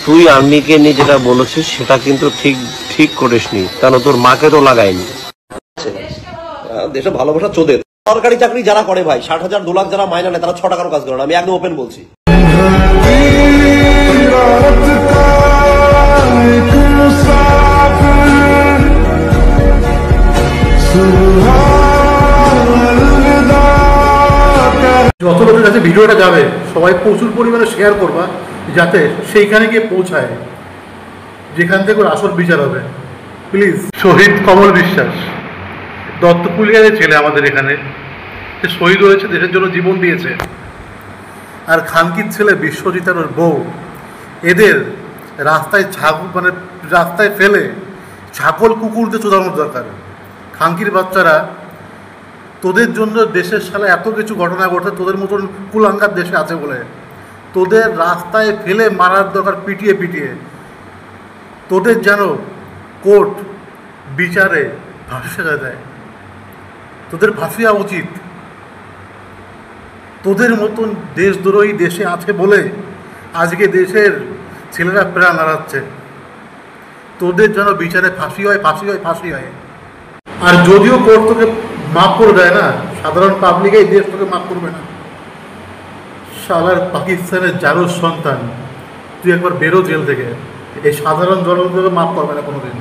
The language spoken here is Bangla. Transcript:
তুই আর্মিকে নিয়ে যেটা বলেছিস সেটা কিন্তু ঠিক ঠিক করিসনি, কারণ তোর মাকে তো লাগায়নি। দেশে ভালোবাসা চোদের। সরকারি চাকরি যারা করে ভাই 60,000 2 লাখ যারা মাইনা নেয় তারা 6 টাকারও কাজ করে না। আমি একদম ওপেন বলছি। যত লোকের কাছে ভিডিওটা যাবে সবাই প্রচুর পরিমাণে শেয়ার করবা, যাতে সেইখানে গিয়ে পৌঁছায় যেখান থেকে ওর আসল বিচার হবে। প্লিজ। শহীদ কমল বিশ্বাস দত্তপুলিয়ার ছেলে আমাদের এখানে, সে শহীদ হয়েছে, দেশের জন্য জীবন দিয়েছে। আর খানকির ছেলে বিশ্বজিৎ আর বউ, এদের রাস্তায় রাস্তায় ফেলে ছাগল কুকুরদের চোদানোর দরকার। খানকির বাচ্চারা, তোদের জন্য দেশের সালে এত কিছু ঘটনা ঘটে, তোদের মতন কুলাঙ্গার দেশে আছে বলে তোদের রাস্তায় ফেলে মারার দরকার, পিটিয়ে পিটিয়ে। তোদের যেন কোর্ট বিচারে ভাসিয়ে দেয়, তোদের ভাসিয়া উচিত। তোদের মতন দেশদ্রোহী দেশে আছে বলে আজকে দেশের ছেলেরা প্রাণ হারাচ্ছে। তোদের যেন বিচারে ফাঁসি হয়, ফাঁসি হয়, ফাঁসি হয়। আর যদিও কোর্ট তোকে মাফ করে দেয় না, সাধারণ পাবলিক এই দেশ তোকে মাফ করবে না। শালার পাকিস্তানের জারুর সন্তান, তুই একবার বেরো জেল থেকে, এই সাধারণ জনগণ তোকে মাফ করবে না কোনোদিন।